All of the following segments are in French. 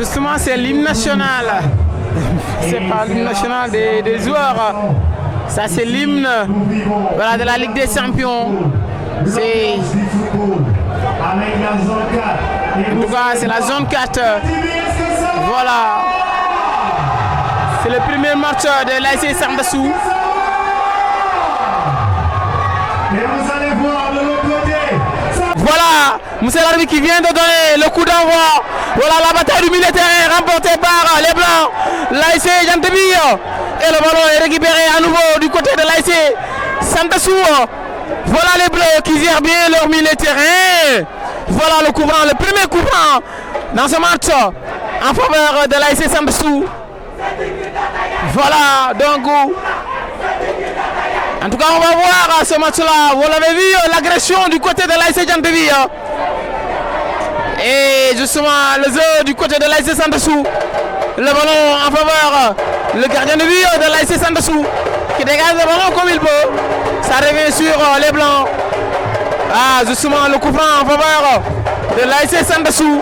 Justement, c'est l'hymne national. C'est pas l'hymne national des joueurs. Ça, c'est l'hymne voilà, de la Ligue des Champions. C'est. En tout cas, c'est la zone 4. Voilà. C'est le premier match de l'ASC Sandassou. Et vous allez voir de l'autre côté. Voilà, monsieur l'arbitre qui vient de donner le coup d'envoi. Voilà la bataille du milieu de terrain remportée par les Blancs. L'ASC Jantebi. Et le ballon est récupéré à nouveau du côté de l'ASC Sandassou. Voilà les Bleus qui gèrent bien leur milieu de terrain. Voilà le coup franc, le premier coup franc dans ce match en faveur de l'ASC Sandassou. Voilà donc. En tout cas, on va voir ce match-là. Vous l'avez vu, l'agression du côté de l'ASC Jantebi. Et justement, le jeu du côté de l'ASC Sandassou. Le ballon en faveur. Le gardien de but de l'ASC Sandassou qui dégage le ballon comme il peut. Ça revient sur les Blancs. Ah, justement, le coup franc en faveur de l'ASC Sandassou.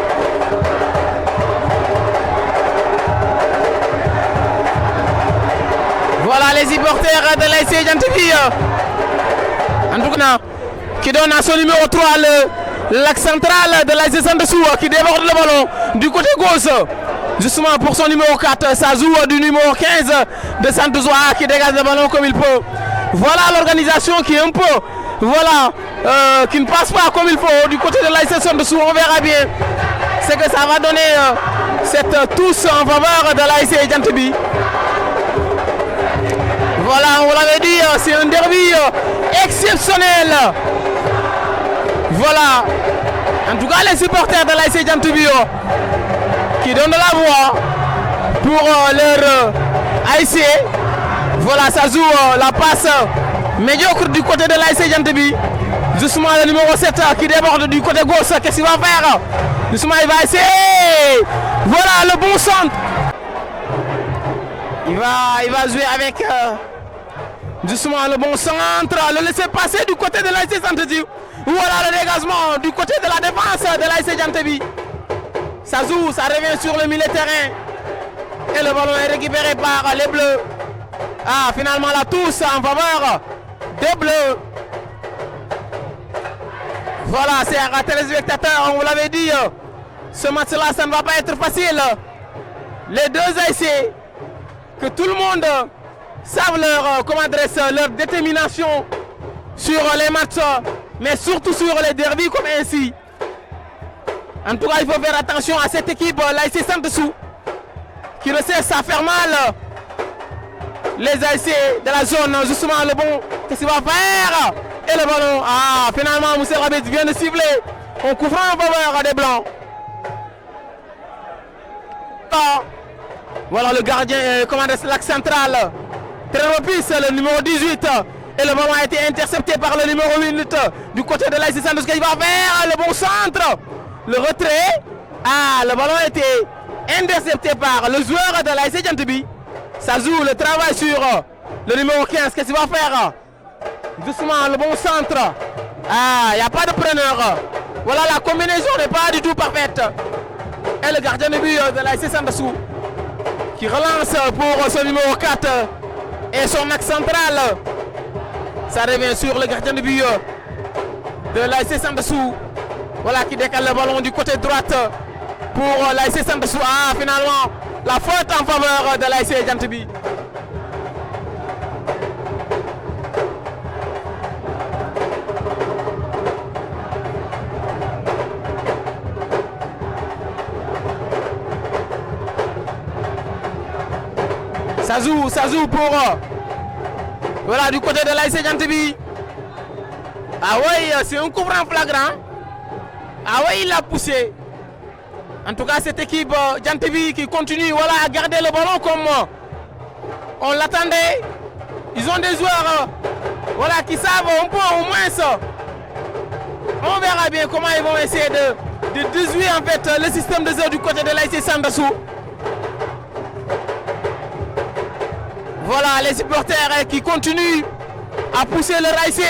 Voilà les supporters de l'ASC Jantebi. En tout cas, qui donne à son numéro 3 l'axe central de l'ASC Sandassou qui déborde le ballon du côté gauche. Justement pour son numéro 4, ça joue du numéro 15 de Sandassou qui dégage le ballon comme il peut. Voilà l'organisation qui est un peu, voilà, qui ne passe pas comme il faut du côté de l'ASC Sandassou. On verra bien ce que ça va donner cette touche en faveur de l'ASC Jantebi. Voilà, on l'avait dit, c'est un derby exceptionnel. Voilà. En tout cas, les supporters de l'ASC Jantebi qui donnent de la voix pour leur ASC. Voilà, ça joue la passe médiocre du côté de l'ASC Jantebi. Justement, le numéro 7 qui déborde du côté gauche. Qu'est-ce qu'il va faire? Justement, il va essayer. Voilà le bon centre. Il va jouer avec justement le bon centre, le laisser passer du côté de l'ASC Sandassou. Voilà le dégagement du côté de la défense de l'ASC Jantebi. Ça joue, ça revient sur le milieu de terrain. Et le ballon est récupéré par les Bleus. Ah, finalement la touche en faveur des Bleus. Voilà, c'est téléspectateurs, on vous l'avait dit. Ce match-là, ça ne va pas être facile. Les deux ASC, que tout le monde savent leur détermination sur les matchs, mais surtout sur les derbies comme ainsi. En tout cas, il faut faire attention à cette équipe, l'ASC Sandassou, qui ne cesse à faire mal les ASC de la zone. Justement, le bon, qu'est-ce qu'il va faire? Et le ballon, ah, finalement, Moussa Rabet vient de cibler. On couvre en faveur des Blancs. Ah. Voilà le gardien, l'axe central. Très rapide, le numéro 18. Et le ballon a été intercepté par le numéro 8 du côté de l'ASC Sandassou. Il va faire le bon centre. Le retrait. Ah, le ballon a été intercepté par le joueur de l'ASC Jantebi. Ça joue le travail sur le numéro 15. Qu'est-ce qu'il va faire? Justement, le bon centre. Ah, il n'y a pas de preneur. Voilà, la combinaison n'est pas du tout parfaite. Et le gardien de but de l'ASC Sandassou qui relance pour son numéro 4 et son axe central. Ça revient sur le gardien de but de l'ASC Sandassou. Voilà qui décale le ballon du côté droite pour l'ASC Sandassou. Ah, finalement, la faute en faveur de l'ASC Jantebi. Ça joue pour voilà du côté de l'ASC Jantebi. Ah oui, c'est un coup franc flagrant. Ah oui, il l'a poussé. En tout cas, cette équipe Jantebi qui continue voilà, à garder le ballon comme on l'attendait. Ils ont des joueurs voilà, qui savent un peu au moins ça. On verra bien comment ils vont essayer de déjouer en fait le système de jeu du côté de l'ASC Sandassou. Voilà les supporters qui continuent à pousser le ASC.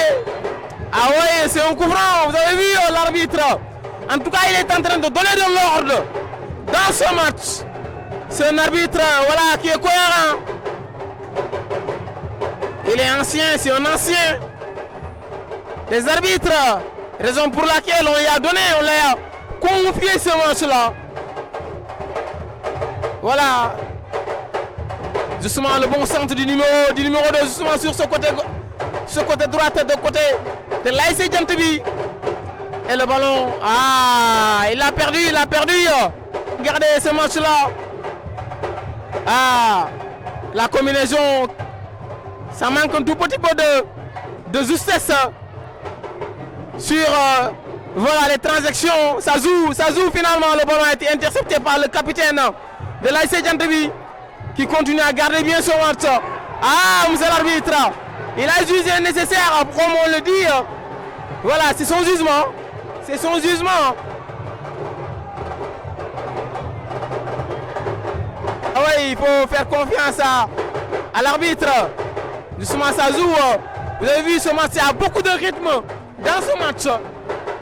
Ah oui, c'est un coup franc, vous avez vu l'arbitre. En tout cas, il est en train de donner de l'ordre dans ce match. C'est un arbitre voilà, qui est cohérent. Il est ancien, c'est un ancien. Les arbitres, raison pour laquelle on lui a donné, on lui a confié ce match-là. Voilà. Justement le bon centre du numéro 2 justement sur ce côté droite, de côté de l'ASC Djantibi. Et le ballon, il a perdu. Regardez ce match-là. La combinaison, ça manque un tout petit peu de justesse sur voilà, les transactions. Ça joue finalement. Le ballon a été intercepté par le capitaine de l'ASC Djantibi qui continue à garder bien son match. Monsieur l'arbitre, il a jugé nécessaire, comme on le dit. Voilà, c'est son jugement. C'est son jugement. Oui, il faut faire confiance à l'arbitre. Justement, ça joue. Vous avez vu ce match, il y a beaucoup de rythme dans ce match.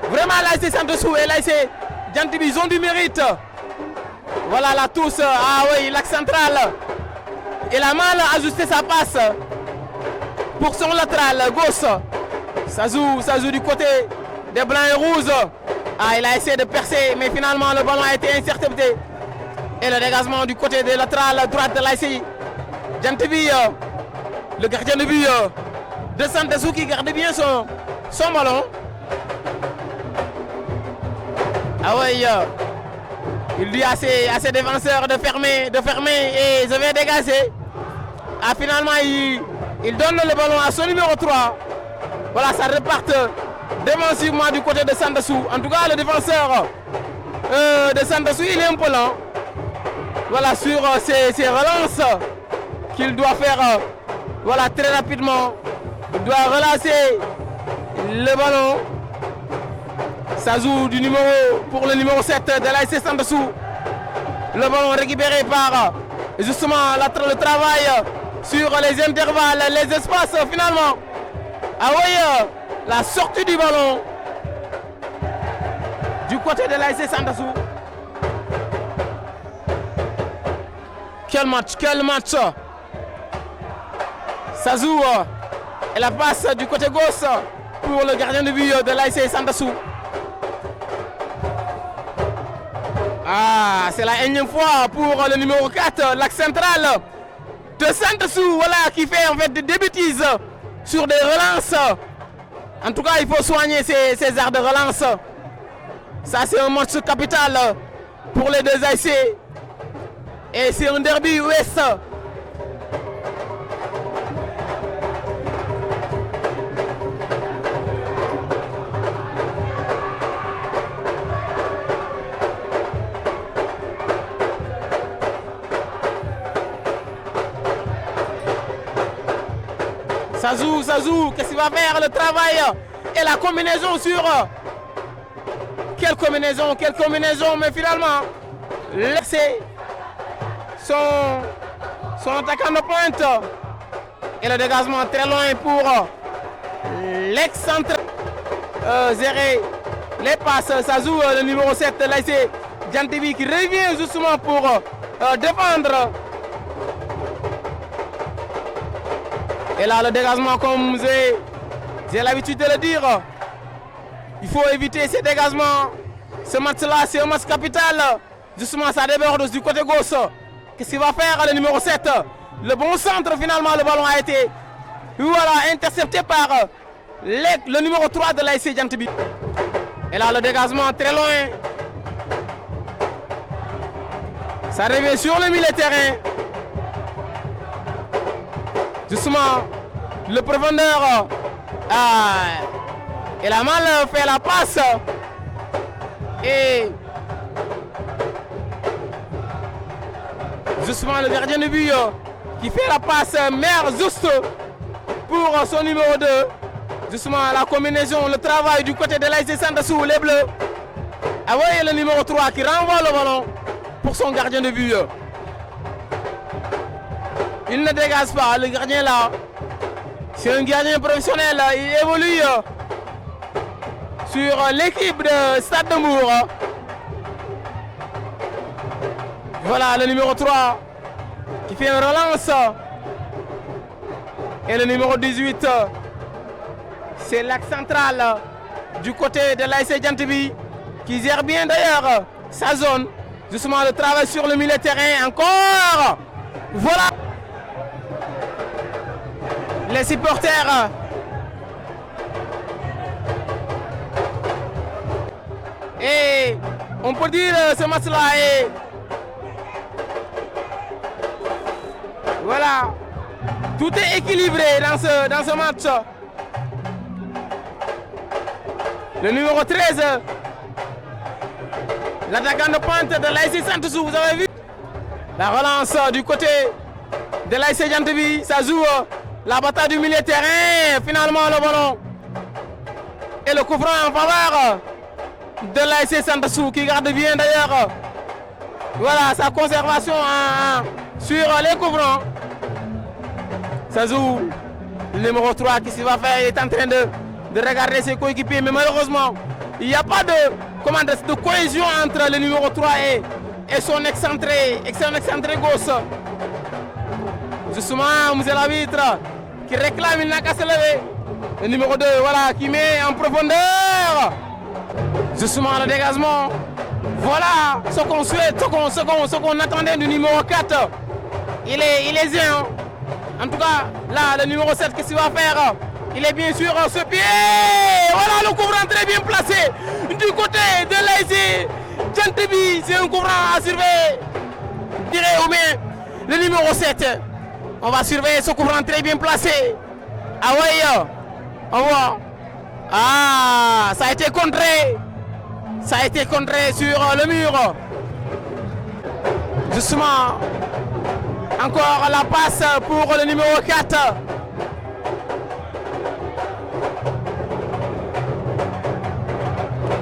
Vraiment, l'ASC Santossou et l'ASC Djantibi, ils ont du mérite. Voilà la touche. Oui, l'axe central. Il a mal ajusté sa passe pour son latéral gauche. Ça joue du côté des blancs et rouges. Il a essayé de percer, mais finalement le ballon a été intercepté. Et le dégagement du côté de latéral droite de l'ASC Djantibi, le gardien de but de Santossou qui garde bien son ballon. Oui, il dit à ses défenseurs de fermer et je vais dégager. Finalement, il donne le ballon à son numéro 3. Voilà, ça reparte défensivement du côté de Santossou. En tout cas, le défenseur de Santossou, il est un peu lent. Voilà, sur ces relances qu'il doit faire voilà, très rapidement. Il doit relancer le ballon. Ça joue pour le numéro 7 de l'ASC Santossou. Le ballon récupéré par justement le travail sur les intervalles, les espaces finalement. Oui, la sortie du ballon du côté de l'ASC Santossou. Quel match. Ça joue et la passe du côté gauche pour le gardien de but de l'ASC Santossou. C'est la énième fois pour le numéro 4, l'axe central de Santossou, voilà, qui fait en fait des bêtises sur des relances. En tout cas, il faut soigner ces arts de relance. Ça, c'est un match capital pour les deux ASC. Et c'est un derby ouest. Ça joue. Qu'est-ce qu'il va faire le travail et la combinaison sur... Quelle combinaison, mais finalement, laisser son attaquant de pointe. Et le dégagement très loin pour l'excentre. Gérer les passes. Ça joue le numéro 7 de l'ASC Djantibi qui revient justement pour défendre. Et là, le dégagement, comme j'ai l'habitude de le dire, il faut éviter ces dégagements. Ce match-là, c'est un match capital. Justement, ça déborde du côté gauche. Qu'est-ce qu'il va faire le numéro 7? Le bon centre, finalement, le ballon a été intercepté par le numéro 3 de l'ASC Djantibi. Et là, le dégagement très loin. Ça revient sur le milieu de terrain. Justement, le profondeur, il a mal fait la passe. Et justement, le gardien de but qui fait la passe mère juste pour son numéro 2. Justement, la combinaison, le travail du côté de l'ASC Santossou, les bleus. Voyez le numéro 3 qui renvoie le ballon pour son gardien de but. Il ne dégage pas, le gardien là. C'est un gardien professionnel, il évolue sur l'équipe de Stade de Mour. Voilà le numéro 3 qui fait une relance. Et le numéro 18, c'est l'axe central du côté de l'ASC Djantibi qui gère bien d'ailleurs sa zone. Justement le travail sur le milieu de terrain encore. Voilà les supporters. Et on peut dire ce match-là est... Voilà. Tout est équilibré dans ce match. Le numéro 13, l'attaquant de pointe de l'ASC Santossou, vous avez vu la relance du côté de l'ASC Djantibi, ça joue la bataille du milieu de terrain, finalement le ballon. Et le coup franc en faveur de l'ASC Santossou qui garde bien d'ailleurs. Voilà sa conservation sur les coups francs. Ça joue le numéro 3 qui va faire, il est en train de regarder ses coéquipiers, mais malheureusement il n'y a pas de cohésion entre le numéro 3 et son excentré gauche. Justement, monsieur l'arbitre qui réclame, il n'a qu'à se lever. Le numéro 2, voilà, qui met en profondeur. Justement, le dégagement. Voilà ce qu'on souhaite, ce qu'on attendait du numéro 4. Il est zéro. En tout cas, là, le numéro 7, qu'est-ce qu'il va faire? Il est bien sûr ce pied. Voilà le couvrant très bien placé du côté de l'ASC Djantibi. C'est un couvrant à surveiller. Je dirais ou bien le numéro 7. On va surveiller ce couvrant très bien placé. Ah oui, on voit. Ah, ça a été contré. Ça a été contré sur le mur. Justement, encore la passe pour le numéro 4.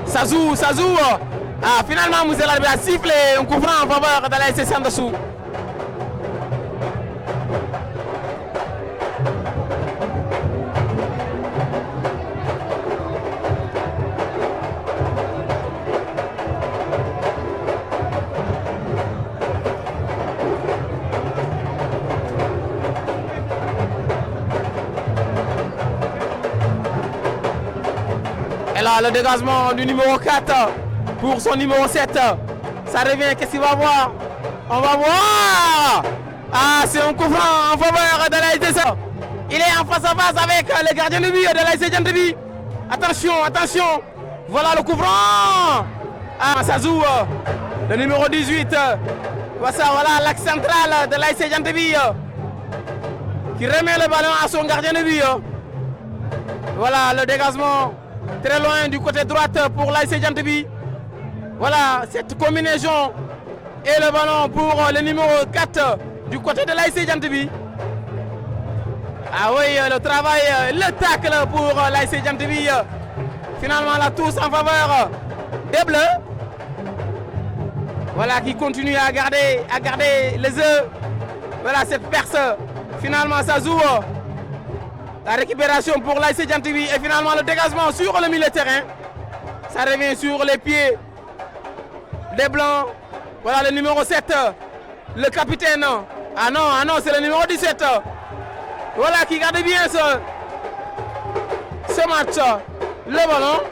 Ça joue. Ah, finalement, Moussel a sifflé un coup franc en faveur de l'ASC Santossou. Et là, le dégagement du numéro 4 pour son numéro 7. Ça revient, qu'est-ce qu'il va voir? On va voir. Ah, c'est un coup franc en faveur de l'ASC. Il est en face à face avec le gardien de but de l'ASC Djantibi. Attention. Voilà le coup franc. Ah, ça joue le numéro 18. Voilà l'axe central de l'ASC Djantibi qui remet le ballon à son gardien de but. Voilà le dégagement. Très loin du côté droite pour l'ASC Djantibi. Voilà cette combinaison et le ballon pour le numéro 4 du côté de l'ASC Djantibi. Ah oui, le travail, le tacle pour l'ASC Djantibi. Finalement la touche en faveur des Bleus. Voilà qui continue à garder les œufs. Voilà cette perce. Finalement ça joue. La récupération pour l'ASC Djantibi et finalement le dégagement sur le milieu de terrain. Ça revient sur les pieds des Blancs. Voilà le numéro 7, le capitaine. Ah non, c'est le numéro 17. Voilà qui garde bien ce match. Le ballon.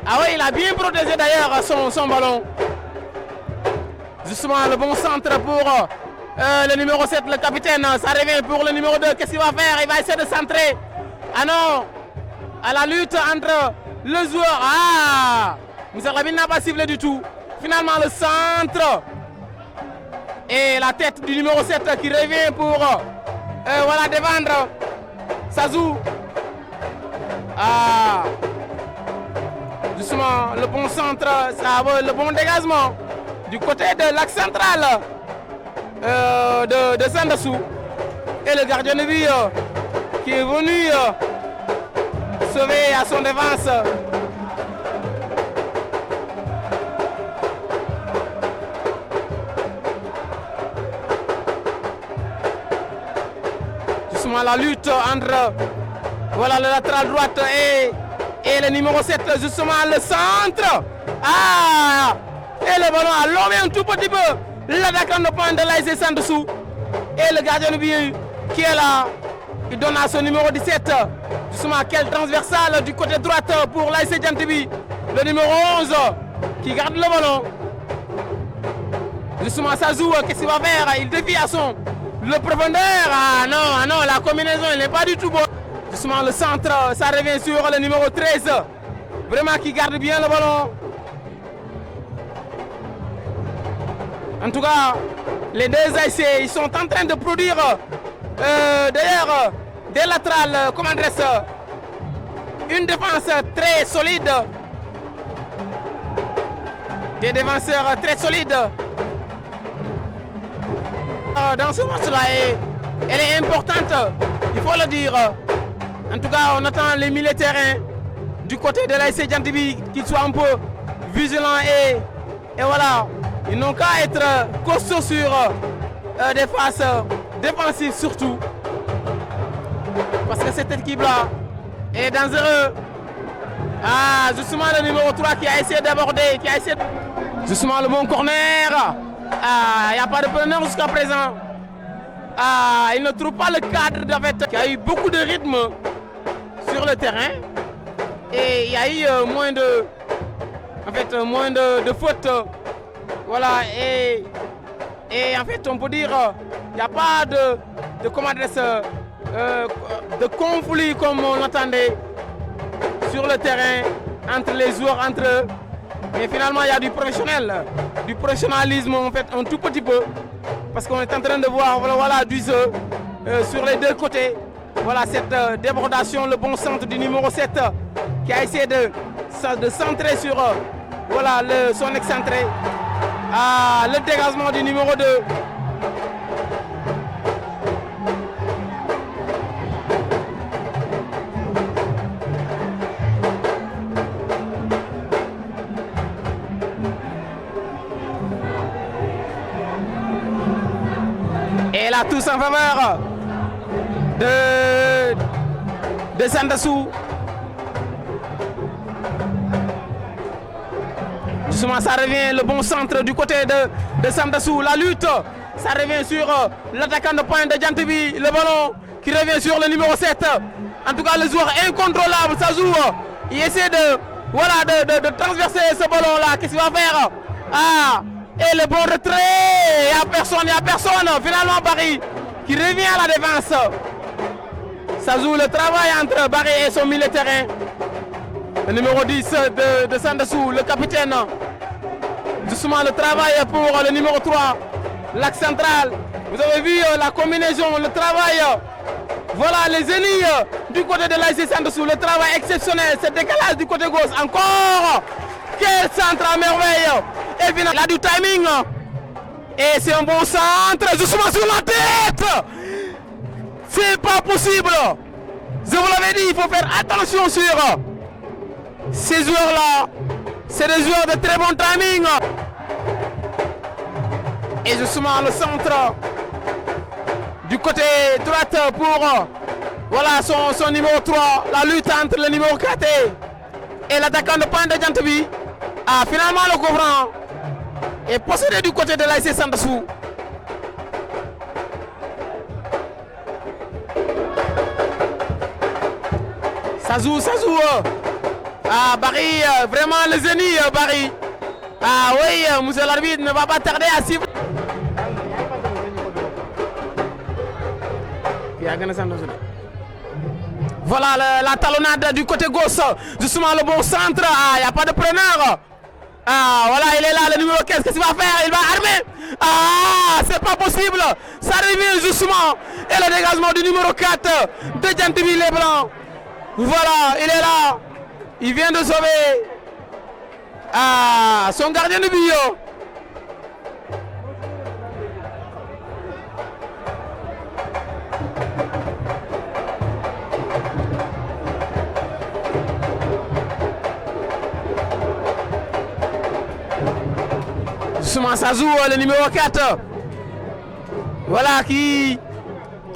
Ah oui, il a bien protégé d'ailleurs son ballon. Justement le bon centre pour... le numéro 7, le capitaine, ça revient pour le numéro 2. Qu'est-ce qu'il va faire? Il va essayer de centrer. Ah non! À la lutte entre le joueur. Ah! Moussa Rabin n'a pas ciblé du tout. Finalement, le centre. Et la tête du numéro 7 qui revient pour voilà, défendre. Ça joue. Ah! Justement, le bon centre, le bon dégagement du côté de l'axe central. De Santossou et le gardien de but qui est venu sauver à son défense. Justement la lutte entre voilà, le latéral droite et le numéro 7, justement le centre. Ah! Et le ballon a lomé un tout petit peu l'attaquant de pointe de l'ASC Sandassou et le gardien de but qui est là. Il donne à son numéro 17, justement quel transversal du côté droite pour l'ASC Djantibi. Le numéro 11 qui garde le ballon. Justement Sazou, qu'est-ce qu'il va faire? Il dévie à son le profondeur. Ah non, la combinaison elle n'est pas du tout bonne. Justement le centre, ça revient sur le numéro 13. Vraiment qui garde bien le ballon. En tout cas, les deux ASC, ils sont en train de produire d'ailleurs des latérales, comment adresse, une défense très solide. Des défenseurs très solides. Dans ce match-là, elle est importante, il faut le dire. En tout cas, on attend les milieux de terrain du côté de l'ASC Djantibi qu'ils soient un peu vigilants et voilà. Ils n'ont qu'à être costauds sur des phases défensives surtout. Parce que cette équipe-là est dangereuse. Ah, justement le numéro 3 qui a essayé d'aborder, qui a essayé... Justement le bon corner. Ah, il n'y a pas de preneur jusqu'à présent. Ah, il ne trouve pas le cadre d'avec. Il y a eu beaucoup de rythme sur le terrain. Et il y a eu moins de fautes. Voilà, et en fait, on peut dire il n'y a pas de conflit comme on l'attendait sur le terrain entre les joueurs, entre eux. Mais finalement, il y a du professionnalisme en fait, un tout petit peu. Parce qu'on est en train de voir voilà, du jeu sur les deux côtés. Voilà cette débordation, le bon centre du numéro 7 qui a essayé de centrer sur voilà, son excentré. Ah, le dégagement du numéro 2. Et là, tous en faveur de Sandassou. Justement, ça revient le bon centre du côté de Sandassou. La lutte, ça revient sur l'attaquant de pointe de Djantibi. Le ballon qui revient sur le numéro 7. En tout cas, le joueur incontrôlable, Sazou. Il essaie de transverser ce ballon-là. Qu'est-ce qu'il va faire? Ah, et le bon retrait. Il n'y a personne. Finalement, Barry qui revient à la défense. Sazou, le travail entre Barry et son milieu de terrain. Le numéro 10 de Sandassou, le capitaine. Justement, le travail pour le numéro 3, l'axe central. Vous avez vu la combinaison, le travail. Voilà les ennemis du côté de l'ASC Sandassou. Le travail exceptionnel, ce décalage du côté gauche. Encore. Quel centre à merveille. Et puis, il a du timing. Et c'est un bon centre. Justement sur la tête. C'est pas possible. Je vous l'avais dit, il faut faire attention sur ces joueurs-là. C'est des joueurs de très bon timing. Et justement le centre du côté droite pour voilà, son numéro 3. La lutte entre le numéro 4 et l'attaquant de pointe de Djantibi. Ah, finalement le couvrant est possédé du côté de l'ASC Sandassou. Sazou. Ah, Barry, vraiment le génie, Barry. Ah oui, monsieur l'arbitre ne va pas tarder à suivre. Voilà la talonnade du côté gauche, justement le bon centre. Ah, il n'y a pas de preneur. Ah, voilà, il est là, le numéro 15. Qu'est-ce qu'il va faire? Il va armer. Ah, c'est pas possible. Ça revient justement. Et le dégagement du numéro 4 de Djantibi les Blancs. Voilà, il est là. Il vient de sauver son gardien de but. Justement, Sazou, le numéro 4. Voilà, qui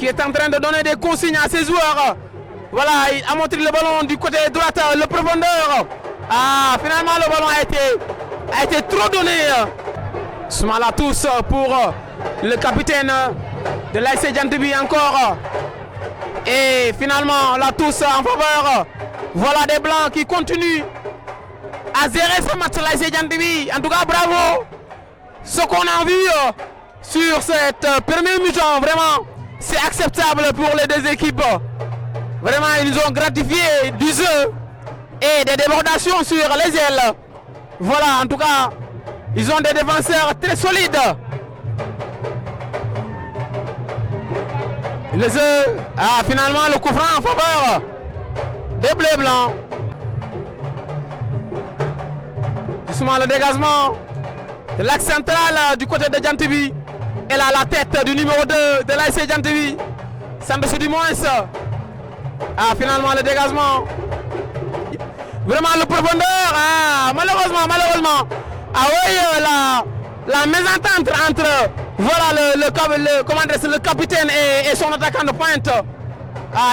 est en train de donner des consignes à ses joueurs. Voilà, il a montré le ballon du côté droite, le profondeur. Ah, finalement, le ballon a été trop donné. Justement la touche pour le capitaine de l'ASC Djantibi encore. Et finalement la touche en faveur. Voilà des blancs qui continuent à gérer ce match l'ASC Djantibi. En tout cas bravo. Ce qu'on a vu sur cette première mi-temps, vraiment c'est acceptable pour les deux équipes. Vraiment ils nous ont gratifié du jeu et des débordations sur les ailes. Voilà, en tout cas ils ont des défenseurs très solides. Le jeu, finalement le coup franc en faveur des bleus blancs. Justement le dégagement de l'axe central du côté de Djantibi. Et là la tête du numéro 2 de l'ASC Djantibi. Sandou du moins. Finalement le dégagement. Vraiment le profondeur. Malheureusement. Oui, la mésentente entre voilà le capitaine et son attaquant de pointe.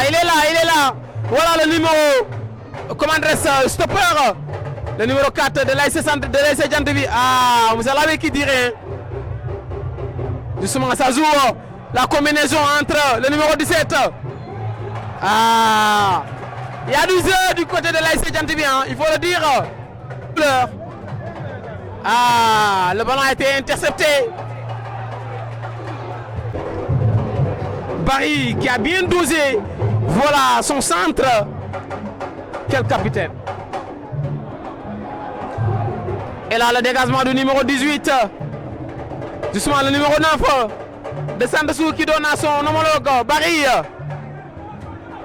Il est là. Voilà le numéro stopper. Le numéro 4 de l'ASC Djantibi. Vous allez qui dirait. Justement ça joue la combinaison entre le numéro 17. Il y a du jeu du côté de l'ASC Djantibi, il faut le dire. Le ballon a été intercepté. Barry qui a bien dosé. Voilà son centre. Quel capitaine. Et là le dégagement du numéro 18. Justement le numéro 9 de Sandou qui donne à son homologue Barry.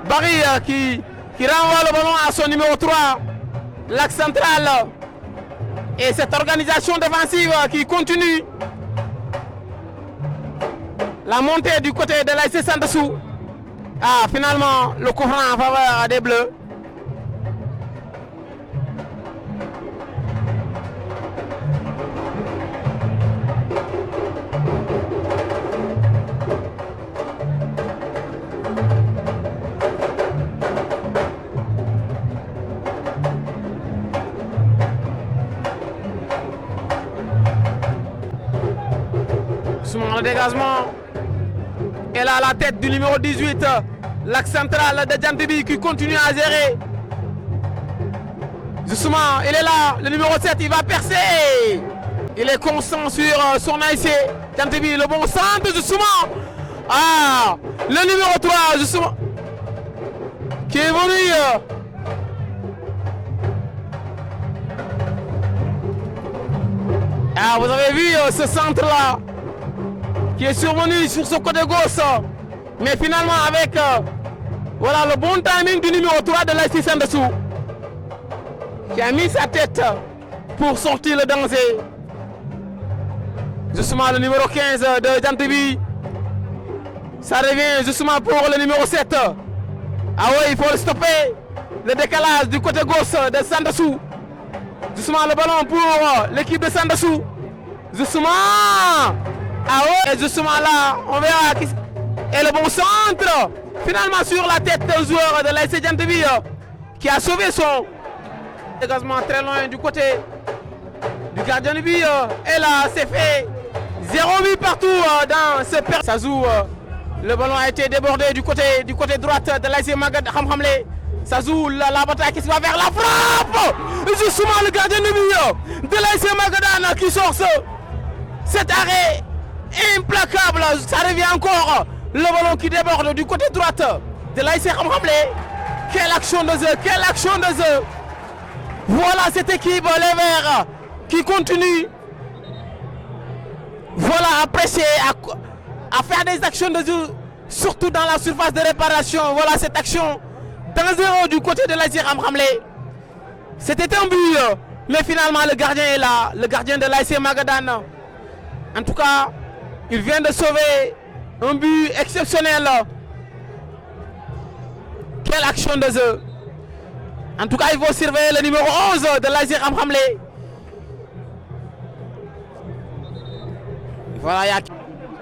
Barry qui renvoie le ballon à son numéro 3. L'axe central. Et cette organisation défensive qui continue. La montée du côté de l'ASC Sandou. Finalement le coup franc en faveur des Bleus. Le dégagement. Et là la tête du numéro 18, l'axe central de Djantibi qui continue à gérer. Justement, il est là, le numéro 7, il va percer. Il est constant sur son ASC Djantibi, le bon centre justement. Le numéro 3 justement qui est venu. Vous avez vu ce centre là qui est survenu sur ce côté gauche, mais finalement avec voilà le bon timing du numéro 3 de l'ASC Sandou qui a mis sa tête pour sortir le danger. Justement le numéro 15 de Djantibi, ça revient justement pour le numéro 7. Il faut le stopper, le décalage du côté gauche de Sandou. Justement le ballon pour l'équipe de Sandou. Justement et justement là, on verra qui... Et le bon centre finalement sur la tête d'un joueur de l'ASC Djantibi qui a sauvé son dégagement très loin du côté du gardien de but. Et là, c'est fait 0-8 partout dans ce période. Ça joue, le ballon a été débordé du côté droite de l'ASC Magadane. Ça joue la bataille qui se va vers la frappe. Justement le gardien de but de l'ASC Magadane qui sort cet arrêt implacable. Ça revient encore. Le ballon qui déborde du côté droite de l'ASC Khamkhamlé. Quelle action de jeu. Voilà cette équipe, les Verts, qui continue. Voilà, à presser, à faire des actions de jeu, surtout dans la surface de réparation. Voilà cette action dangereuse du côté de l'ASC Khamkhamlé. C'était un but, mais finalement le gardien est là, le gardien de l'ASC Magadane. En tout cas, il vient de sauver un but exceptionnel. Quelle action de jeu. En tout cas, il faut surveiller le numéro 11 de l'ASC Khamkhamlé. Voilà,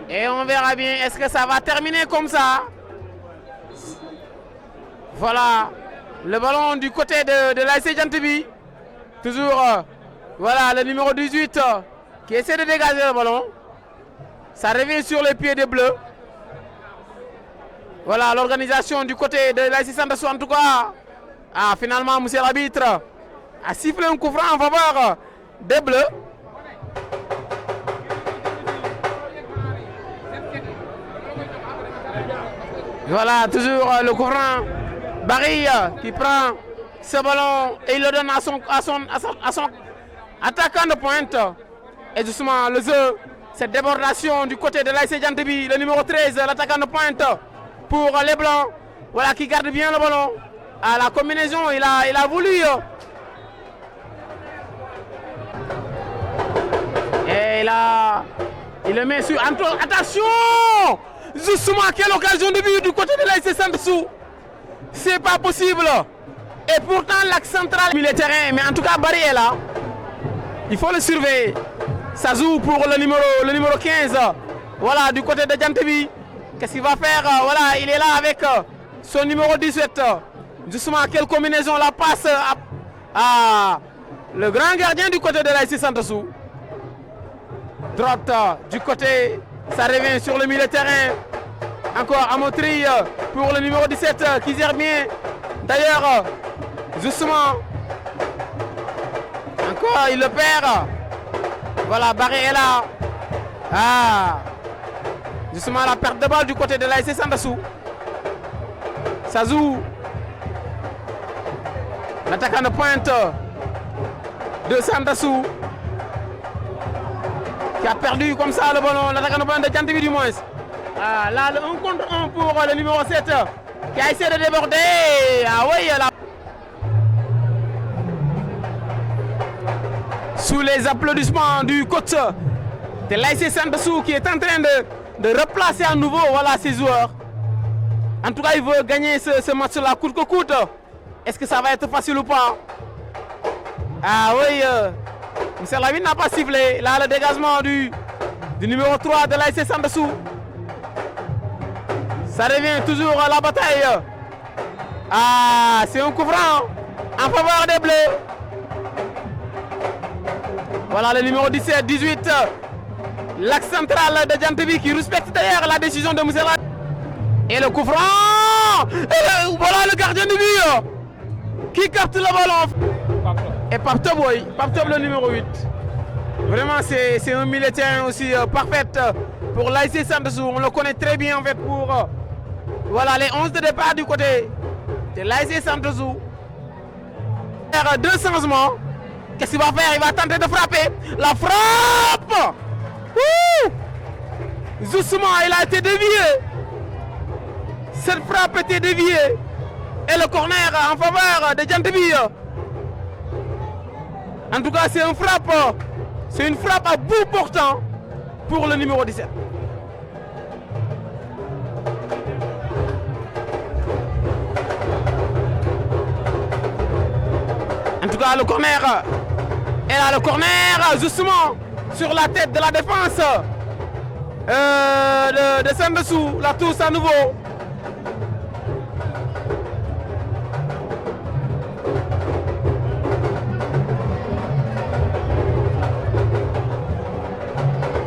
et on verra bien, est-ce que ça va terminer comme ça. Voilà, le ballon du côté de l'ASC Djantibi. Toujours, voilà, le numéro 18 qui essaie de dégager le ballon. Ça revient sur les pieds des Bleus. Voilà l'organisation du côté de l'ASC Sandassou en tout cas. Ah, finalement, monsieur l'arbitre a sifflé un coup franc en faveur des Bleus. Voilà, toujours le coup franc. Barry qui prend ce ballon et il le donne à son attaquant de pointe. Et justement, le jeu, cette débordation du côté de l'ASC Djantibi, le numéro 13, l'attaquant de pointe pour les Blancs. Voilà, qui garde bien le ballon. À la combinaison, il a voulu. Et il le met sur. Attention! Justement, quelle occasion de but du côté de l'ASC Sandassou. C'est pas possible. Et pourtant, l'axe central, il est terrain. Mais en tout cas, Barry est là. Il faut le surveiller. Ça joue pour le numéro 15. Voilà, du côté de Djantibi. Qu'est-ce qu'il va faire? Voilà, il est là avec son numéro 17. Justement, quelle combinaison la passe à le grand gardien du côté de l'ASC Sandassou. Droite du côté, ça revient sur le milieu de terrain. Encore Amotri pour le numéro 17 qui gère bien. D'ailleurs, justement, encore il le perd. Voilà, Barré est là. Ah, justement la perte de balle du côté de l'ASC Sandassou. Ça joue. L'attaquant de pointe de Sandassou qui a perdu comme ça le ballon. L'attaquant de pointe de Djantibi du moins. Ah, là, le 1 contre 1 pour le numéro 7 qui a essayé de déborder. Ah oui, là. Sous les applaudissements du coach de l'ASC Sandassou qui est en train de replacer à nouveau voilà, ses joueurs. En tout cas, il veut gagner ce match-là coûte que coûte. Est-ce que ça va être facile ou pas? Ah oui, M. Lavine n'a pas sifflé. Là, le dégagement du numéro 3 de l'ASC Sandassou. Ça revient toujours à la bataille. Ah, c'est un coup franc en faveur des Bleus. Voilà le numéro 17, 18. L'axe central de Djantibi qui respecte d'ailleurs la décision de Moussela. Et le coup franc. Et voilà le gardien de but qui capte le ballon. Et Paptob, oui, Paptob le numéro 8. Vraiment, c'est un militaire aussi parfait pour l'ASC Sandassou. On le connaît très bien en fait pour voilà, les 11 de départ du côté de l'ASC Sandassou. Faire deux changements. Qu'est-ce qu'il va faire? Il va tenter de frapper. La frappe! Ouh! Justement, il a été dévié. Cette frappe était déviée. Et le corner en faveur de Djantibi. En tout cas, c'est une frappe à bout portant pour le numéro 17. En tout cas, le corner. Et là, le corner, justement, sur la tête de la défense de Sandassou. La touche à nouveau.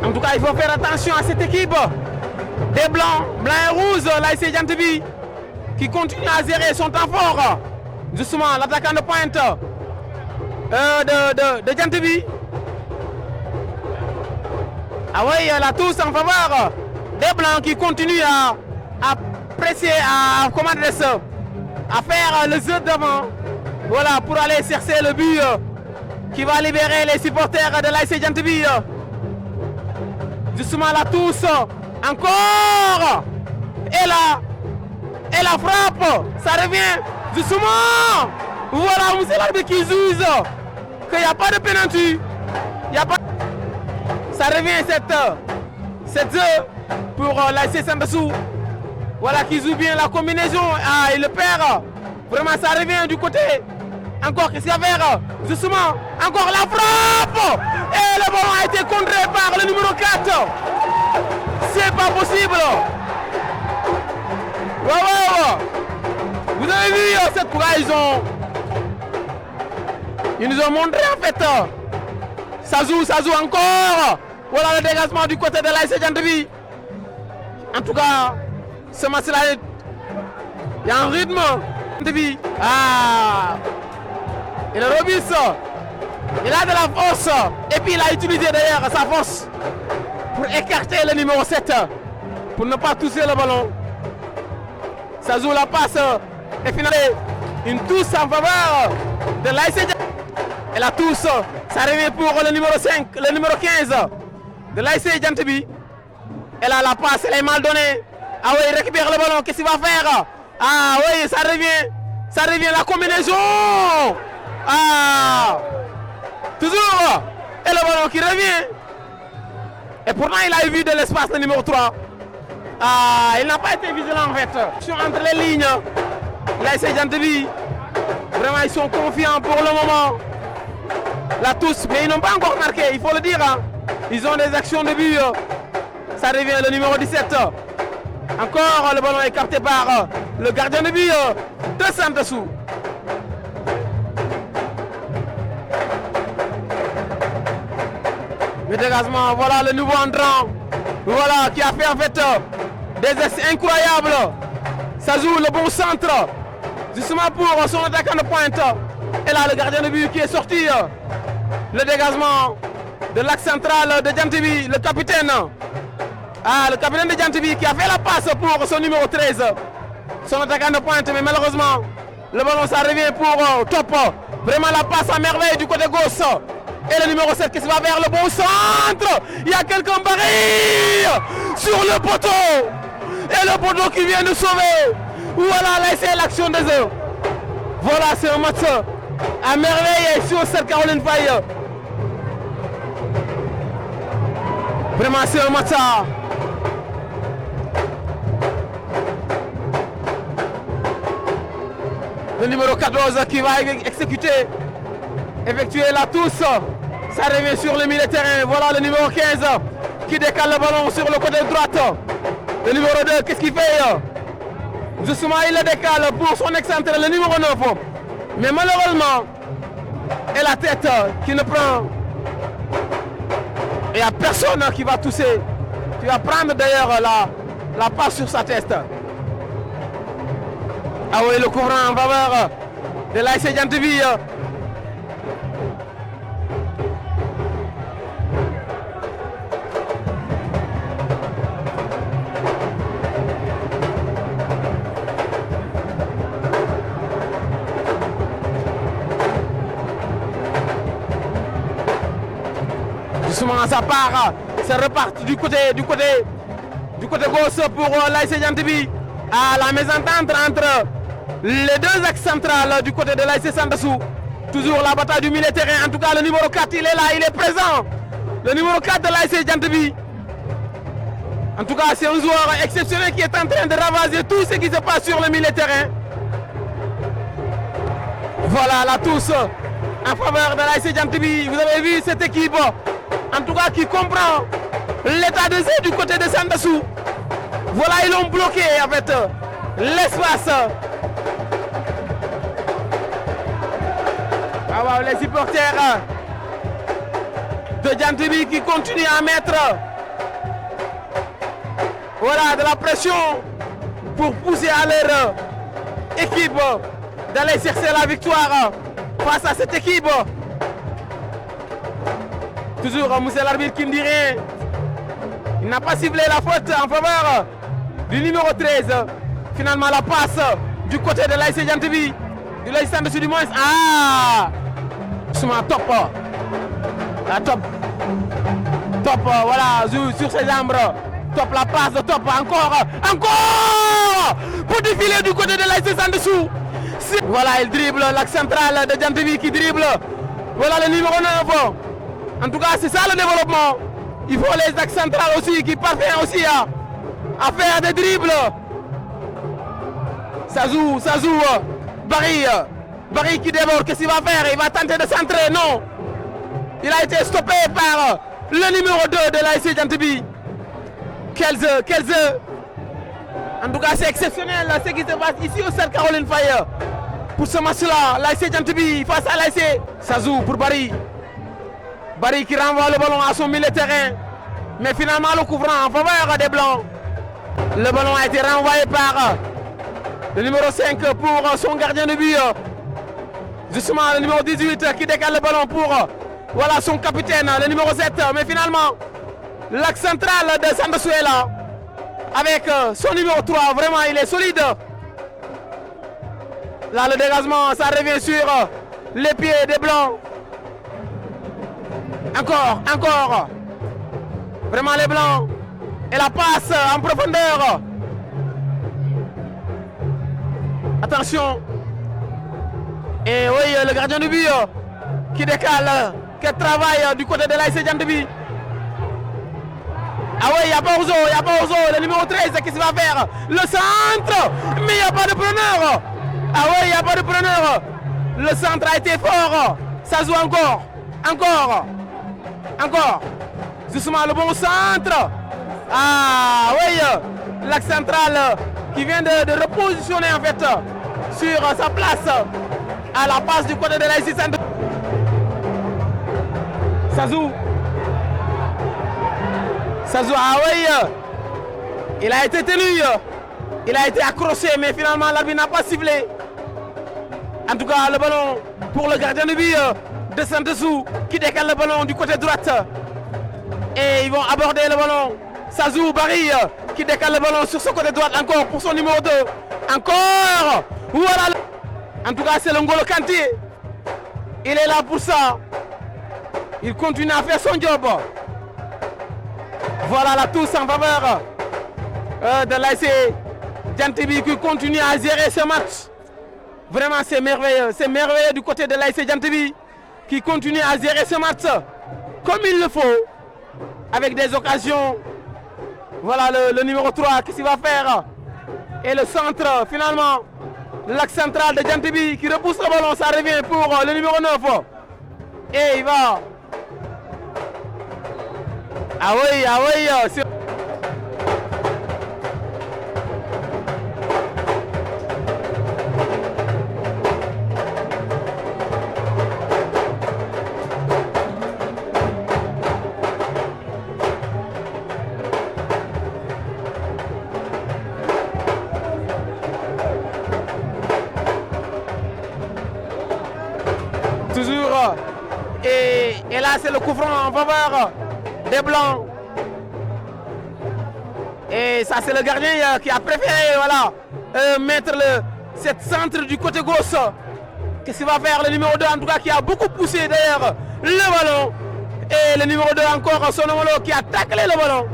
En tout cas, il faut faire attention à cette équipe des Blancs et Rouges, l'ASC Djantibi, qui continue à gérer son temps fort. Justement, l'attaquant de pointe de Djantibi. Ah oui, la touche en faveur des Blancs qui continuent à presser, à faire le jeu devant. Voilà, pour aller chercher le but qui va libérer les supporters de l'ASC Djantibi. Justement la touche, encore. Et la frappe, ça revient. Justement, voilà, c'est l'arbitre qui juge qu'il n'y a pas de pénalty. Ça revient cette jeu pour l'ASC Sandassou. Voilà qui joue bien la combinaison. Ah, il le perd. Vraiment, ça revient du côté. Encore, qu'est-ce qu'il va faire? Justement, encore la frappe. Et le ballon a été contré par le numéro 4. C'est pas possible. Wow. Vous avez vu cette fois, ils nous ont montré en fait Ça joue encore. Voilà le dégagement du côté de l'ASC Djantibi. En tout cas, ce match-là, il y a un rythme. Ah, il est robuste. Il a de la force. Et puis il a utilisé d'ailleurs sa force pour écarter le numéro 7. Pour ne pas toucher le ballon. Ça joue la passe. Et finalement, une touche en faveur de l'ASC Djantibi. Et la touche, ça revient pour le numéro 5, le numéro 15 de l'ASC Djantibi. Elle a la passe, elle est mal donnée. Ah oui, il récupère le ballon, qu'est-ce qu'il va faire? Ah oui, ça revient la combinaison. Ah, toujours. Et le ballon qui revient. Et pourtant, il a vu de l'espace le numéro 3. Ah, il n'a pas été vigilant en fait. Entre les lignes, l'ASC Djantibi, vraiment, ils sont confiants pour le moment. La touche, mais ils n'ont pas encore marqué, il faut le dire. Hein. Ils ont des actions de but. Ça revient le numéro 17. Encore le ballon est capté par le gardien de but de Sandassou. Le dégagement, voilà le nouveau entrant. Voilà qui a fait en fait des essais incroyables. Ça joue le bon centre. Justement pour son attaquant de pointe. Et là le gardien de but qui est sorti. Le dégagement de l'axe central de Djantibi, le capitaine. Ah, le capitaine de Djantibi qui a fait la passe pour son numéro 13. Son attaquant de pointe, mais malheureusement, le ballon ça revient pour Top. Vraiment la passe à merveille du côté gauche. Et le numéro 7 qui se va vers le bon centre. Il y a quelqu'un barré sur le poteau. Et le poteau qui vient de sauver. Voilà, là c'est l'action des œufs. Voilà, c'est un match à merveille sur cette Caroline Faye. Vraiment, c'est un match à... Le numéro 14 qui va effectuer la touche. Ça revient sur le milieu de terrain. Voilà le numéro 15 qui décale le ballon sur le côté droite. Le numéro 2, qu'est-ce qu'il fait? Justement, il le décale pour son excentré, le numéro 9. Mais malheureusement, et la tête qui ne prend... Il n'y a personne qui va toucher. Tu vas prendre d'ailleurs la passe sur sa tête. Ah oui, le couvrant en faveur de l'ASC Djantibi. Justement, ça part, ça repart du côté gauche pour l'ASC Djantibi. À la mésentente entre les deux axes centrales du côté de l'ASC Sandassou. Toujours la bataille du milieu de terrain. En tout cas, le numéro 4, il est là, il est présent. Le numéro 4 de l'ASC Djantibi. En tout cas, c'est un joueur exceptionnel qui est en train de ravager tout ce qui se passe sur le milieu de terrain. Voilà la touche en faveur de l'ASC Djantibi. Vous avez vu cette équipe, en tout cas, qui comprend l'état de jeu du côté de Sandassou. Voilà, ils l'ont bloqué en fait l'espace. Ah wow, les supporters de Djantibi qui continuent à mettre voilà, de la pression pour pousser à leur équipe d'aller chercher la victoire face à cette équipe. Toujours monsieur l'arbitre qui me dit rien. Il n'a pas ciblé la faute en faveur du numéro 13. Finalement la passe du côté de l'ASC Djantibi. De l'ASC Sandassou du moins. Ah, Top. La Top, voilà, sur ses jambes. Top, la passe de Top, encore petit filet du côté de l'ASC Sandassou. Voilà, il dribble l'axe central de Djantibi qui dribble. Voilà le numéro 9. En tout cas, c'est ça le développement. Il faut les axes centrales aussi qui parviennent aussi à faire des dribbles. Ça joue. Barry qui déborde, qu'est-ce qu'il va faire? Il va tenter de centrer, non. Il a été stoppé par le numéro 2 de l'ASC Djantibi. Quels œufs. En tout cas, c'est exceptionnel ce qui se passe ici au stade Caroline Faye. Pour ce match-là, l'ASC Djantibi face à l'ASC. Ça joue pour Barry. Barry qui renvoie le ballon à son milieu de terrain. Mais finalement, le coup franc en faveur des Blancs. Le ballon a été renvoyé par le numéro 5 pour son gardien de but. Justement, le numéro 18 qui décale le ballon pour voilà, son capitaine, le numéro 7. Mais finalement, l'axe central de Santos est là. Avec son numéro 3, vraiment, il est solide. Là, le dégagement, ça revient sur les pieds des Blancs. Encore. Vraiment les Blancs. Et la passe en profondeur. Attention. Et oui, le gardien de but qui décale, qui travaille du côté de l'ASC Djantbi. Ah oui, il n'y a pas Ozo, le numéro 13 qui se va faire le centre. Mais il n'y a pas de preneur. Ah oui, il n'y a pas de preneur. Le centre a été fort. Ça joue encore. Justement le bon centre. Ah oui, l'axe central qui vient de repositionner en fait sur sa place à la passe du côté de l'ASC Santos. Ça joue, ah oui, il a été tenu, il a été accroché, mais finalement l'arbitre n'a pas sifflé. En tout cas, le ballon pour le gardien de but de Santos qui décale le ballon du côté droite. Et ils vont aborder le ballon. Sazou Barry qui décale le ballon sur son côté droit encore pour son numéro 2. Encore. Voilà. En tout cas, c'est le N'Golo Kanté. Il est là pour ça. Il continue à faire son job. Voilà la touche en faveur de l'ASC Djantbi qui continue à gérer ce match. Vraiment, c'est merveilleux. C'est merveilleux du côté de l'ASC Djantbi qui continue à gérer ce match comme il le faut. Avec des occasions. Voilà le numéro 3 qui s'y va faire. Et le centre, finalement, l'axe central de Djantbi qui repousse le ballon. Ça revient pour le numéro 9. Et il va. Ah oui. Toujours. Et là, c'est le coup franc en faveur des Blancs. Et ça, c'est le gardien qui a préféré mettre cette centre du côté gauche. Qu'est-ce qu'il va faire le numéro 2 en tout cas qui a beaucoup poussé d'ailleurs le ballon. Et le numéro 2 encore, son homologue qui a taclé le ballon.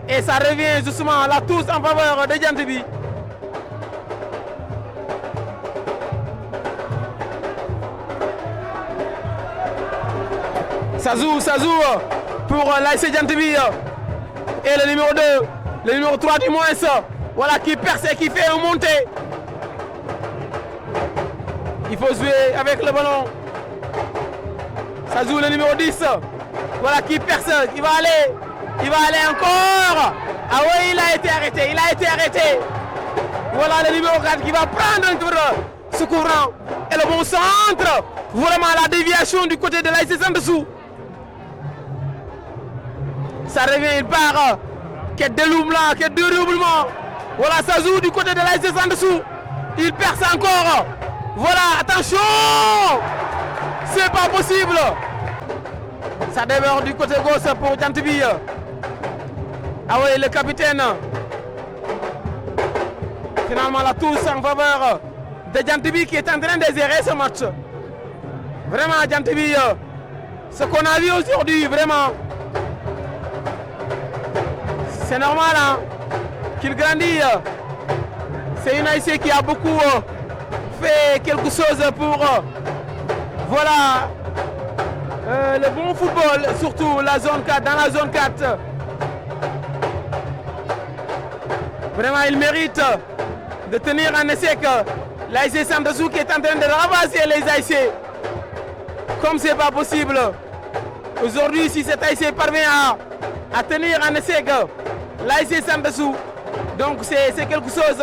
Et ça revient justement à la touche en faveur de Djantbi. Ça joue pour l'ASC Djantbi. Et le numéro 2, le numéro 3 du moins, voilà, qui perce et qui fait une montée. Il faut jouer avec le ballon. Ça joue le numéro 10. Voilà, qui perce, il va aller encore. Ah oui, il a été arrêté. Voilà le numéro 4 qui va prendre ce courant. Et le bon centre. Vraiment la déviation du côté de l'ASC Santos. Ça revient, il part. Quel dédoublement, quel dédoublement. Voilà, ça joue du côté de l'ASC Santos. Il perce encore. Voilà, attention. C'est pas possible. Ça déborde du côté gauche pour Djantbi. Ah oui, le capitaine. Finalement, la touche en faveur de Djantbi qui est en train de gérer ce match. Vraiment, Djantbi, ce qu'on a vu aujourd'hui, vraiment. C'est normal hein, qu'il grandisse. C'est une ASC qui a beaucoup fait quelque chose pour voilà le bon football, surtout la zone 4, dans la zone 4. Vraiment, il mérite de tenir un essai que l'ASC Santos qui est en train de ravasser les ASC. Comme c'est pas possible. Aujourd'hui, si cet ASC parvient à tenir un essai que l'ASC Santos, donc c'est quelque chose.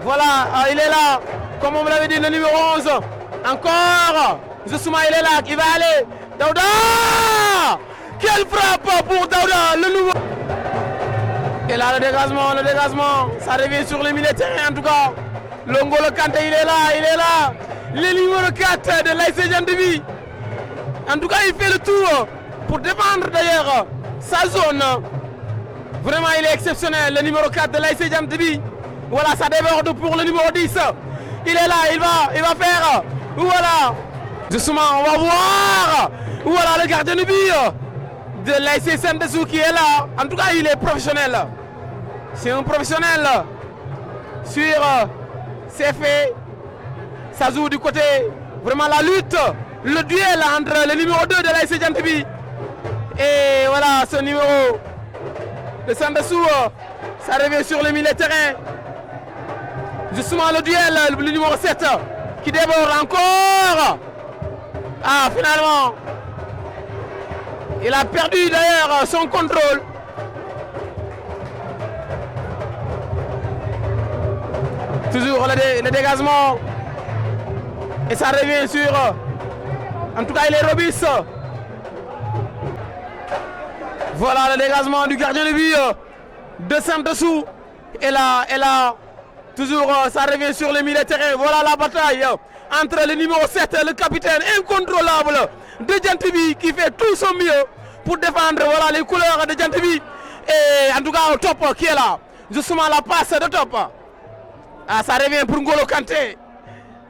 Voilà, il est là, comme on me l'avait dit, le numéro 11. Encore, justement, il est là, il va aller. Daouda! Belle frappe pour Daouda, le nouveau. Et là, le dégagement, ça revient sur les militaires en tout cas. L'Ongolo Kanté, il est là. Le numéro 4 de l'ASC Jantbi. En tout cas, il fait le tour pour défendre d'ailleurs sa zone. Vraiment, il est exceptionnel, le numéro 4 de l'ASC Jantbi. Voilà, ça déborde pour le numéro 10. Il est là, il va faire. Voilà. Justement, on va voir. Voilà le gardien de but de l'ASC Sandassou qui est là. En tout cas, il est professionnel. C'est un professionnel sur ses faits. Ça joue du côté, vraiment la lutte, le duel entre le numéro 2 de l'ASC Jantbi et voilà ce numéro de Sandassou. Ça revient sur le milieu de terrain. Justement le duel, le numéro 7 qui déborde encore. Ah, finalement, il a perdu d'ailleurs son contrôle. Toujours le dégagement. Et ça revient sur... En tout cas, il est robuste. Voilà le dégagement du gardien de but de Sandassou. Et là, toujours, ça revient sur le milieu de terrain. Voilà la bataille entre le numéro 7, le capitaine incontrôlable de Jantbi qui fait tout son mieux pour défendre voilà, les couleurs de Jantbi. Et en tout cas, au top qui est là. Justement, la passe de top. Ah, ça revient pour N'Golo Kanté.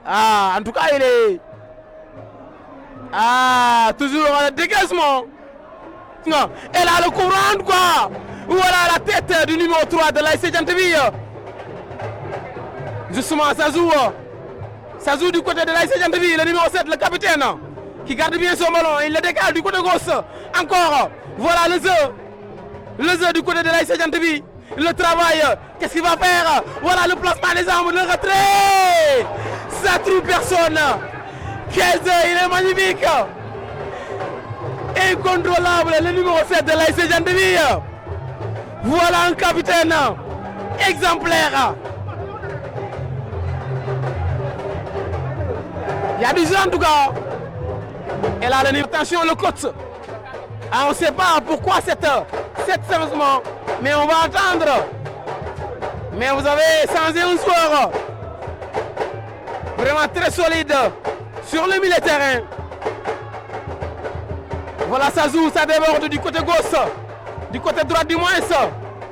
Ah, en tout cas, il est... Ah, toujours le dégagement. Et là, le courant, quoi. Voilà la tête du numéro 3 de l'ASC Jantbi. Justement, ça joue du côté de l'ASC Jantbi, le numéro 7, le capitaine, qui garde bien son ballon. Il le décale du côté gauche. Encore. Voilà le jeu du côté de l'ASC Jantbi. Le travail, qu'est-ce qu'il va faire? Voilà le placement des armes, le retrait. Ça trouve personne. Quel jeu, il est magnifique. Incontrôlable, le numéro 7 de l'ASC Jantbi. Voilà un capitaine exemplaire. Il y a du jeu en tout cas. Et là, attention, le coach. Ah, on ne sait pas pourquoi cette changement. Mais on va attendre. Mais vous avez changé un joueur. Vraiment très solide sur le milieu de terrain. Voilà, ça joue, ça déborde du côté gauche. Du côté droit du moins.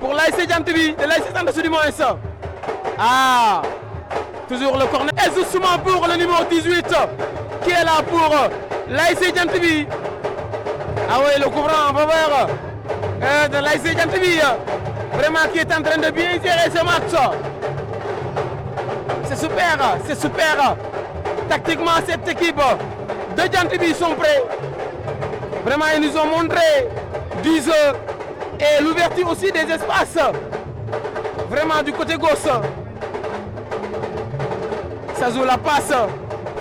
Pour l'ASC Jantbi, de l'ASC Sandassou du moins. Ah, toujours le corner. Et justement pour le numéro 18 qui est là pour l'ASC Jantbi. Ah oui, le couvrant en faveur de l'ASC Jantbi. Vraiment qui est en train de bien gérer ce match. C'est super. Tactiquement, cette équipe de Jantbi sont prêts. Vraiment, ils nous ont montré du jeu et l'ouverture aussi des espaces. Vraiment du côté gauche. Ça joue la passe.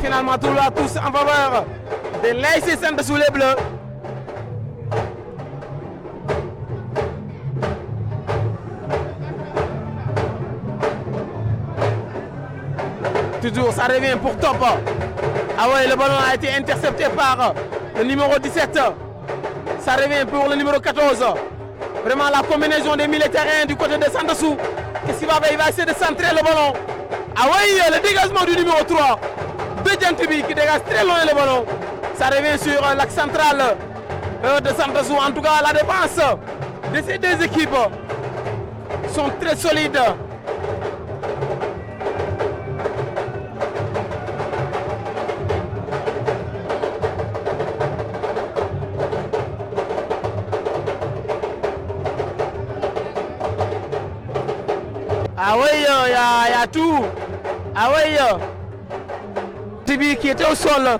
Finalement, tout là, tous en faveur de l'ASC Sandassou les Bleus. Toujours, ça revient pour top. Ah ouais, le ballon a été intercepté par le numéro 17. Ça revient pour le numéro 14. Vraiment la combinaison des milieux de terrain du côté de Sandassou. Qu'est-ce qu'il va faire? Il va essayer de centrer le ballon. Ah oui, le dégagement du numéro 3 de Jantbi qui dégage très loin le ballon. Ça revient sur l'axe central de Sandassou. En tout cas, la défense de ces deux équipes sont très solides. Ah oui, il y a tout. Ah oui, Tibi qui était au sol.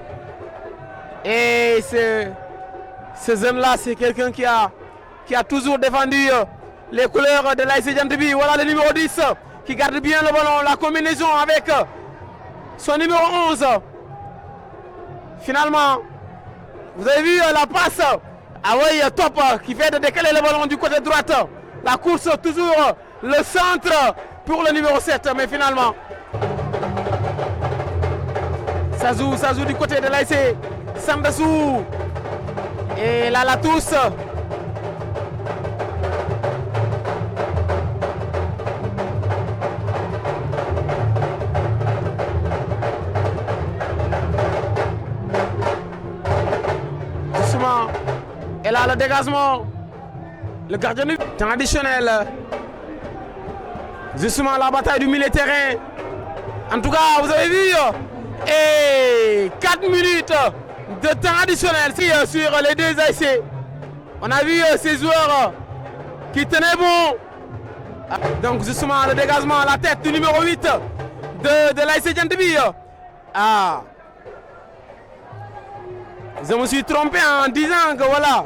Et ce jeune-là, c'est quelqu'un qui a toujours défendu les couleurs de l'ASC Jantbi. Voilà le numéro 10 qui garde bien le ballon. La combinaison avec son numéro 11. Finalement, vous avez vu la passe. Ah oui, top qui fait de décaler le ballon du côté droite. La course toujours, le centre pour le numéro 7, mais finalement, ça joue du côté de l'ASC Sandassou. Et là, la touche Et là, le dégagement. Le gardien du temps additionnel. Justement, la bataille du milieu de terrain. En tout cas, vous avez vu. Et 4 minutes de temps additionnel sur les deux ASC. On a vu ces joueurs qui tenaient bon. Donc, justement, le dégagement à la tête du numéro 8 de l'ASC Djantbi. Ah. Je me suis trompé en disant que voilà,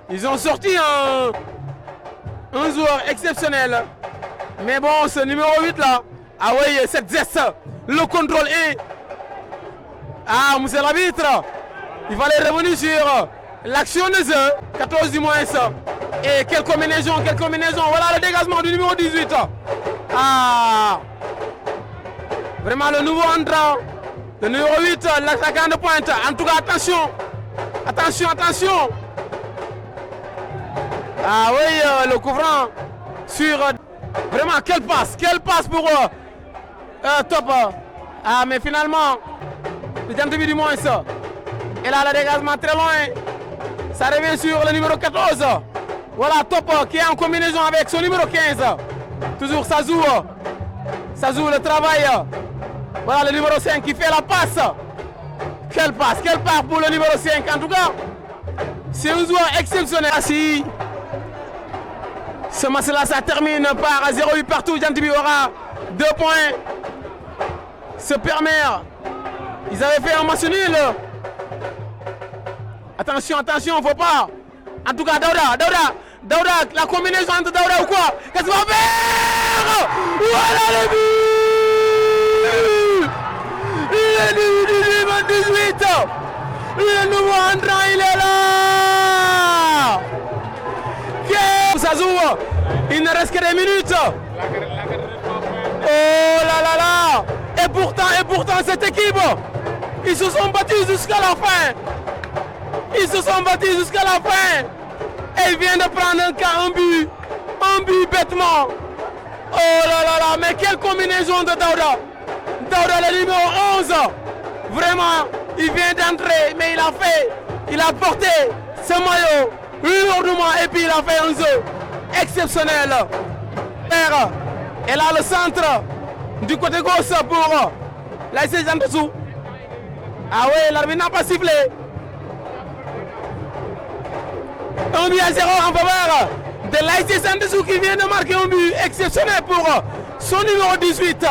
ils ont sorti un joueur exceptionnel. Mais bon, ce numéro 8 là, ah oui, cette geste, le contrôle est. Ah, monsieur l'arbitre, il fallait revenir sur l'action de jeu, 14 du moins. Et quelle combinaison, voilà le dégagement du numéro 18. Ah, vraiment le nouveau entrant, le numéro 8, l'attaquant de pointe. En tout cas, attention. Ah oui, le couvrant sur... Vraiment, quelle passe pour Top. Ah, mais finalement, le Djantbi du moins. Et là, le dégagement très loin. Ça revient sur le numéro 14. Voilà, Top qui est en combinaison avec son numéro 15. Toujours, ça joue le travail. Voilà, le numéro 5 qui fait la passe. Quelle passe pour le numéro 5. En tout cas, c'est un joueur exceptionnel. Si ce match-là, ça termine par 0-8 partout. Djantbi aura 2 points. Se permet. Ils avaient fait un match nul. Attention, faut pas. En tout cas, Daouda, la combinaison entre Daouda ou quoi? Qu'est-ce qu'il va faire? Voilà le but! Le numéro 18! Le nouveau entrant, il est là! Ça joue! Il ne reste que des minutes! Oh là là là! Et pourtant, cette équipe, ils se sont battus jusqu'à la fin! Et il vient de prendre un but bêtement! Oh là là là! Mais quelle combinaison de Daouda! Daouda, le numéro 11! Vraiment, il vient d'entrer, mais il a porté ce maillot lourdement et puis il a fait un jeu exceptionnel. Et là, le centre du côté gauche pour l'ASC Djantbi. Ah oui, l'arbitre n'a pas sifflé. 1 but à 0 en faveur de l'ASC Djantbi qui vient de marquer un but exceptionnel pour son numéro 18.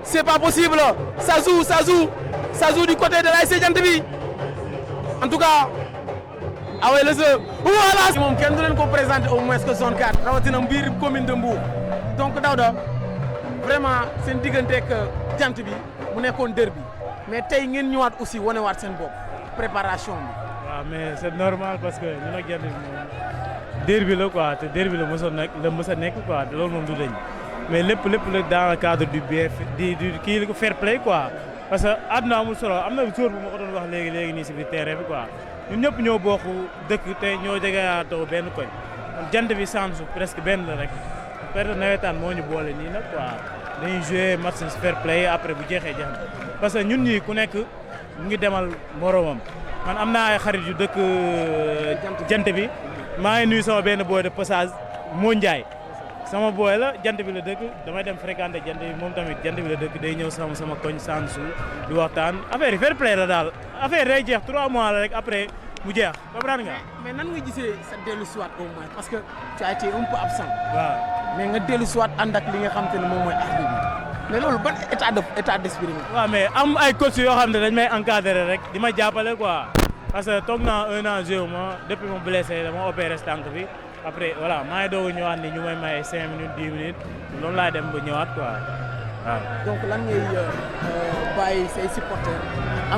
C'est pas possible. Ça joue du côté de l'ASC Djantbi. En tout cas, ah ouais, le jeu. Voilà. Moom kenn du leen ko présenter au moins que zone 4 rawatina biir commune de Mbour. Donc Daouda vraiment seen diggante ak Djantbi mu nekkoon derby mais tey ngeen ñëwaat aussi wanewaat seen bopp préparation bi. waaw mais c'est normal parce que ñun ak Djantbi moom derby la quoi te derby la mës a nekk quoi te loolu moom du dañ mais lépp la dans le cadre du kii fair play quoi parce que àdduna amul solo am na jour bu ma ko doon wax léegi nii si biir terrain bi quoi. ñun ñëpp ñoo bokk dëkk te ñoo jegeyaatoo benn koñ Djantbi Sansu presque benn la rek période nawetaan moo ñu boole nii nag quoi dañuy jouer match fair play après bu jeexee jeex na parce que ñun ñii ku nekk mu ngi demal moromam man am naa ay xarit yu dëkk Djantbi maa ngi nuyu sama benn boy de passage moo Ndiaye sama boy la Djantbi la dëkk damay dem fréquenter Djantbi moom tamit Djantbi la dëkk day ñëw sama koñ Sansu di waxtaan affaire yi fair play la daal affaire day jeex 3 mois la rek après mu jeex comprendre nga. mais nan nga gisee sa dellu siwaat au moins parce que tu as été un peu absent. waaw mais nga dellu siwaat ànd ak li nga xam te ne moom mooy arbitre bi mais loolu ban état d'esprit nga. waaw mais am ay coach yoo xam ne dañ may encadrer rek di ma jàppale quoi parce que toog naa 1 an joué ma depuis ma blessé dama opéré tànk bi après voilà maa ngi doog a ñëwaat ni ñu may may 5 minutes 10 minutes loolu laa dem ba ñëwaat quoi waaw. donc lan ngay bàyyi say supporters.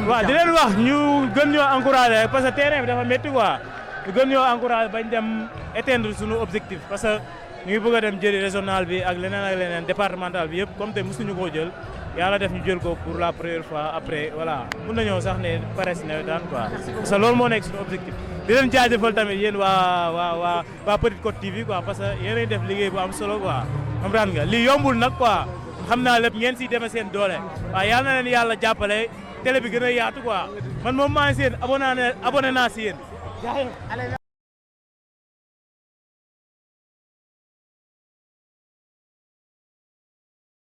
waaw di leen wax ñu gën ñoo encouragé parce que terrain bi dafa métti quoi ñu gën ñoo encouragé bañ dem atteindre suñu objectif parce que ñu ngi bëgg a dem jëli régional bi ak leneen départemental bi yëpp comme te mosuñu koo jël yàlla def ñu jël ko pour la première fois après voilà mun nañoo sax ne pare si nawetaan quoi parce que loolu moo nekk suñu objectif. di leen jaajëfal tamit yéen waa Petite Côte TV quoi parce que yéenay def liggéey bu am solo quoi comprendre nga lii yombul nag quoi xam naa lépp ngeen siy demee seen doole waaw yàlla na leen yàlla jàppale. télé bi gën a yaatu quoi man moom maa ngi si yéen abonné naa si yéen.